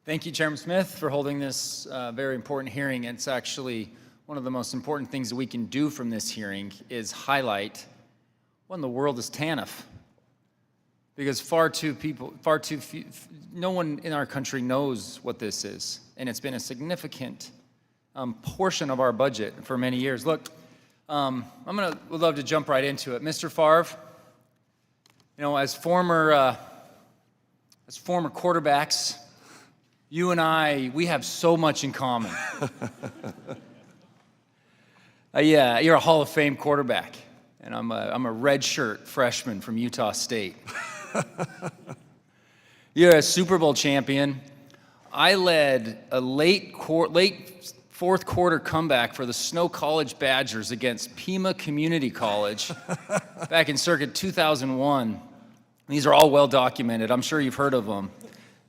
Thank you, Chairman Smith, for holding this very important hearing. It's actually one of the most important things that we can do from this hearing is highlight what in the world is TANF. Because no one in our country knows what this is. And it's been a significant portion of our budget for many years. Look, would love to jump right into it. Mr. Favre, you know, as former quarterbacks, you and I, we have so much in common. Yeah, you're a Hall of Fame quarterback, and I'm a redshirt freshman from Utah State. You're a Super Bowl champion. I led a late fourth quarter comeback for the Snow College Badgers against Pima Community College back in circa 2001. These are all well documented. I'm sure you've heard of them.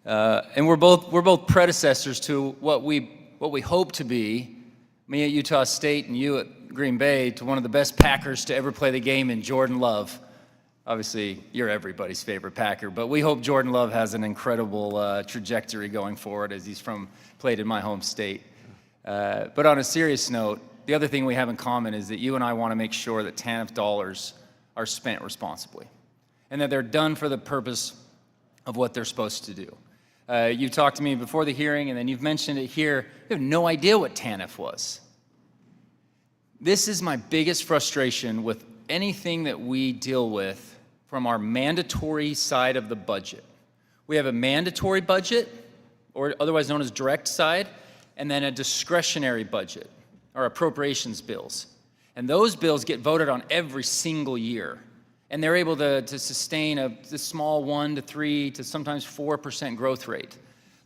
And we're both predecessors to what we hope to be, me at Utah State and you at Green Bay, to one of the best Packers to ever play the game in Jordan Love. Obviously, you're everybody's favorite Packer, but we hope Jordan Love has an incredible trajectory going forward as he's played in my home state. But on a serious note, the other thing we have in common is that you and I want to make sure that TANF dollars are spent responsibly and that they're done for the purpose of what they're supposed to do. You talked to me before the hearing, and then you've mentioned it here. You have no idea what TANF was. This is my biggest frustration with anything that we deal with from our mandatory side of the budget. We have a mandatory budget, or otherwise known as direct side, and then a discretionary budget, or appropriations bills. And those bills get voted on every single year. And they're able to sustain a small 1 to 3 to sometimes 4% growth rate.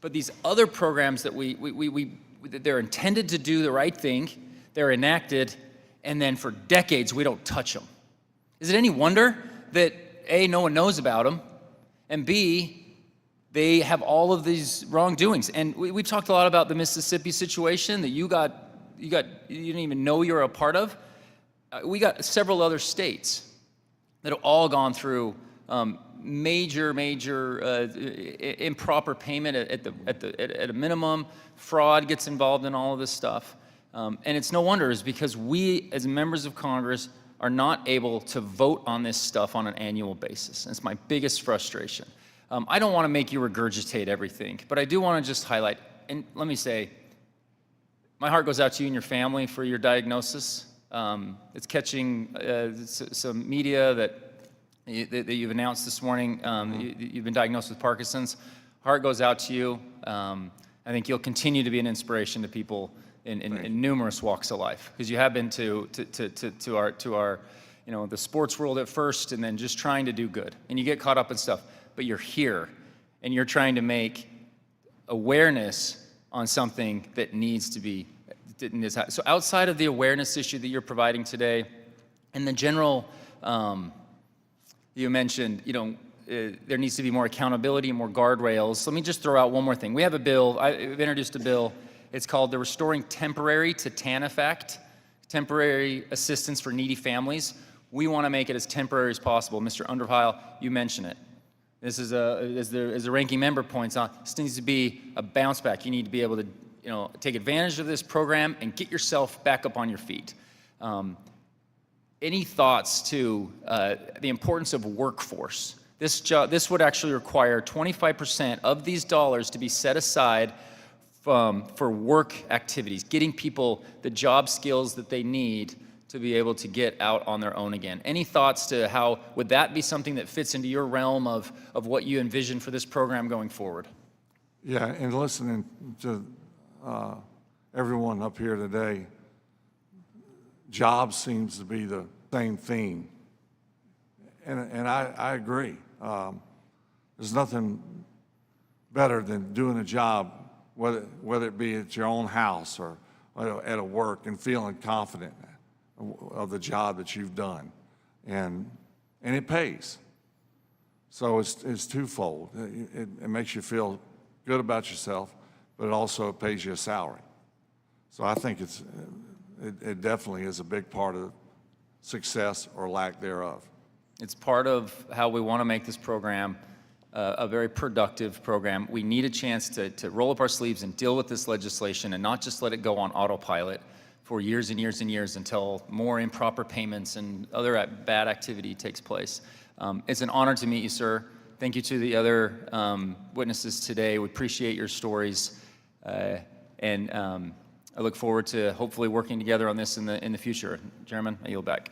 But these other programs that they're intended to do the right thing, they're enacted, and then for decades we don't touch them. Is it any wonder that A, no one knows about them, and B, they have all of these wrongdoings? And we've talked a lot about the Mississippi situation that you didn't even know you were a part of. We got several other states that have all gone through major improper payment at a minimum. Fraud gets involved in all of this stuff. And it's no wonder, is because we, as members of Congress, are not able to vote on this stuff on an annual basis. And it's my biggest frustration. I don't want to make you regurgitate everything, but I do want to just highlight, and let me say, my heart goes out to you and your family for your diagnosis. It's catching some media that you've announced this morning. You've been diagnosed with Parkinson's. Heart goes out to you. I think you'll continue to be an inspiration to people in numerous walks of life, because you have been to our the sports world at first, and then just trying to do good. And you get caught up in stuff, but you're here, and you're trying to make awareness on something that needs to be. So outside of the awareness issue that you're providing today, and the general, you mentioned, there needs to be more accountability and more guardrails. Let me just throw out one more thing. We have a bill, I've introduced a bill. It's called the Restoring Temporary to TANF Act, Temporary Assistance for Needy Families. We want to make it as temporary as possible. Mr. Underheil, you mentioned it. This is as the ranking member points out, this needs to be a bounce back. You need to be able to take advantage of this program and get yourself back up on your feet. Any thoughts to the importance of workforce? This would actually require 25% of these dollars to be set aside for work activities, getting people the job skills that they need to be able to get out on their own again. Any thoughts to how would that be something that fits into your realm of what you envision for this program going forward? Yeah, and listening to everyone up here today, jobs seems to be the same theme, and I agree. There's nothing better than doing a job, whether it be at your own house or at a work, and feeling confident of the job that you've done, and it pays. So it's twofold. It makes you feel good about yourself, but it also pays you a salary. So I think it definitely is a big part of success or lack thereof. It's part of how we want to make this program a very productive program. We need a chance to roll up our sleeves and deal with this legislation and not just let it go on autopilot for years and years and years until more improper payments and other bad activity takes place. It's an honor to meet you, sir. Thank you to the other witnesses today. We appreciate your stories, and I look forward to hopefully working together on this in the future. Chairman, I yield back.